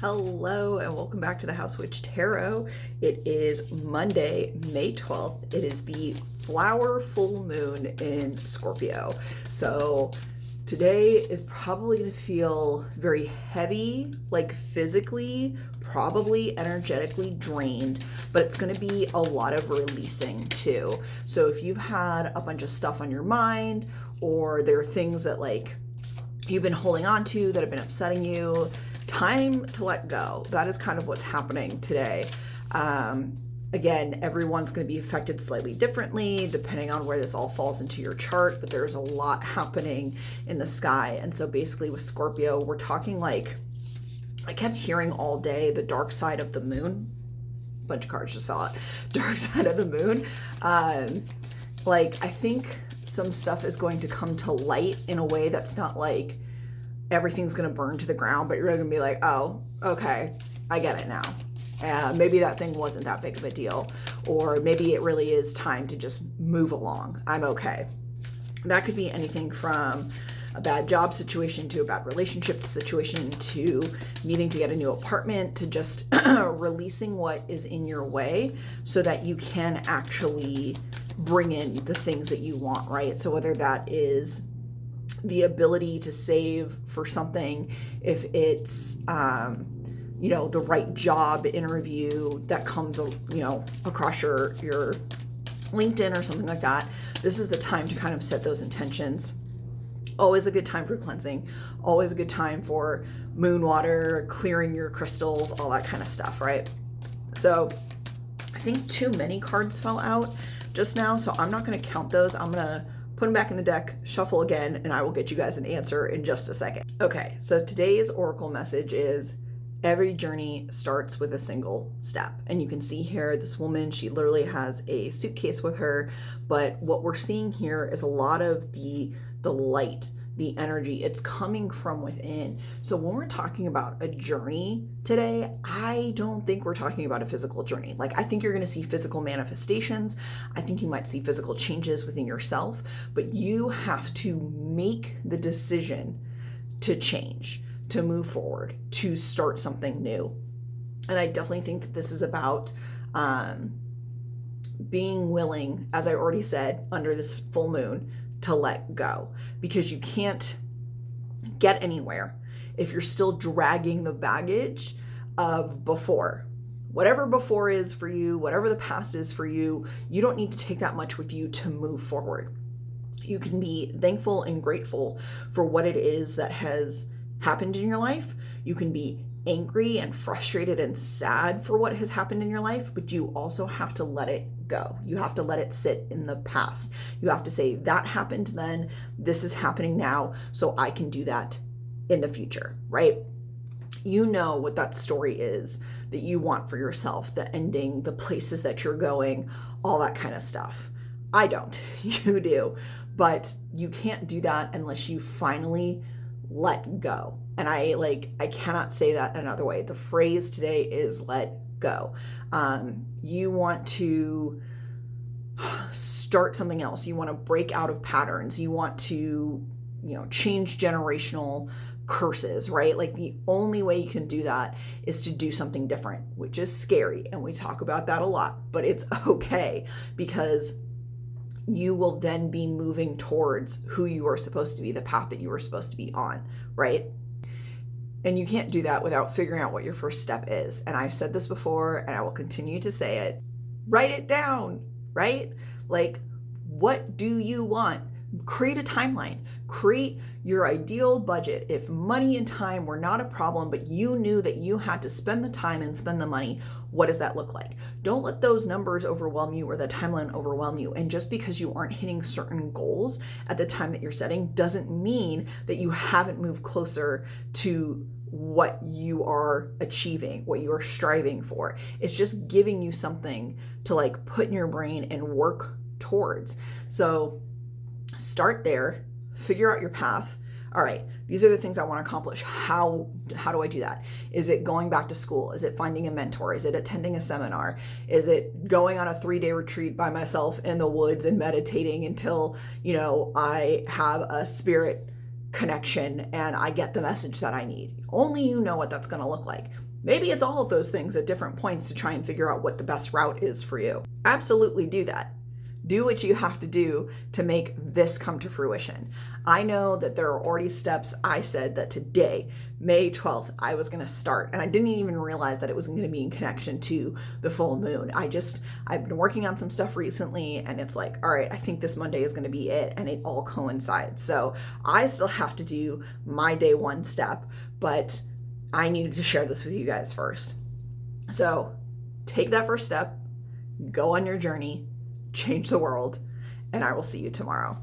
Hello and welcome back to the House Witch Tarot. It is Monday, May 12th. It is the flower full moon in Scorpio. So today is probably going to feel very heavy, like physically, probably energetically drained, but it's going to be a lot of releasing too. So if you've had a bunch of stuff on your mind, or there are things that like you've been holding on to that have been upsetting you, time to let go. That is kind of what's happening today. Again, everyone's going to be affected slightly differently depending on where this all falls into your chart, but there's a lot happening in the sky. And so basically with Scorpio, we're talking like, I kept hearing all day the dark side of the moon. A bunch of cards just fell out. Dark side of the moon. Like, I think some stuff is going to come to light in a way that's not like everything's going to burn to the ground, but you're going to be like, oh, okay, I get it now. Maybe that thing wasn't that big of a deal, or maybe it really is time to just move along. I'm okay. That could be anything from a bad job situation to a bad relationship situation to needing to get a new apartment to just releasing what is in your way so that you can actually bring in the things that you want, right? So whether that is the ability to save for something, if it's the right job interview that comes across your LinkedIn or something like that, this is the time to kind of set those intentions. Always a good time for cleansing, always a good time for moon water, clearing your crystals, all that kind of stuff, right? So I think too many cards fell out just now, so I'm not going to count those. I'm going to put them back in the deck, shuffle again, and I will get you guys an answer in just a second. Okay, so today's oracle message is every journey starts with a single step. And you can see here, this woman, she literally has a suitcase with her, but what we're seeing here is a lot of the light, the energy, it's coming from within. So when we're talking about a journey today, I don't think we're talking about a physical journey. Like, I think you're going to see physical manifestations. I think you might see physical changes within yourself, but you have to make the decision to change, to move forward, to start something new. And I definitely think that this is about being willing, as I already said, under this full moon, to let go, because you can't get anywhere if you're still dragging the baggage of before. Whatever before is for you, whatever the past is for you, you don't need to take that much with you to move forward. You can be thankful and grateful for what it is that has happened in your life. You can be angry and frustrated and sad for what has happened in your life, but you also have to let it go. You have to let it sit in the past. You have to say, that happened then, this is happening now, so I can do that in the future, right? You know what that story is that you want for yourself, the ending, the places that you're going, all that kind of stuff. I don't. You do. But you can't do that unless you finally let go. And I cannot say that another way. The phrase today is let go. You want to start something else. You want to break out of patterns. You want to, change generational curses, right? Like, the only way you can do that is to do something different, which is scary. And we talk about that a lot, but it's okay, because you will then be moving towards who you are supposed to be, the path that you were supposed to be on, right? And you can't do that without figuring out what your first step is. And I've said this before, and I will continue to say it. Write it down, right? Like, what do you want? Create a timeline. Create your ideal budget. If money and time were not a problem, but you knew that you had to spend the time and spend the money, what does that look like? Don't let those numbers overwhelm you or the timeline overwhelm you. And just because you aren't hitting certain goals at the time that you're setting doesn't mean that you haven't moved closer to what you are achieving, what you are striving for. It's just giving you something to like put in your brain and work towards. So start there, figure out your path. All right, these are the things I want to accomplish. How do I do that? Is it going back to school? Is it finding a mentor? Is it attending a seminar? Is it going on a 3-day retreat by myself in the woods and meditating until, I have a spirit connection and I get the message that I need? Only you know what that's going to look like. Maybe it's all of those things at different points to try and figure out what the best route is for you. Absolutely do that. Do what you have to do to make this come to fruition. I know that there are already steps. I said that today, May 12th, I was going to start, and I didn't even realize that it was going to be in connection to the full moon. I've been working on some stuff recently, and it's like, all right, I think this Monday is going to be it, and it all coincides. So I still have to do my day one step, but I needed to share this with you guys first. So take that first step, go on your journey, change the world, and I will see you tomorrow.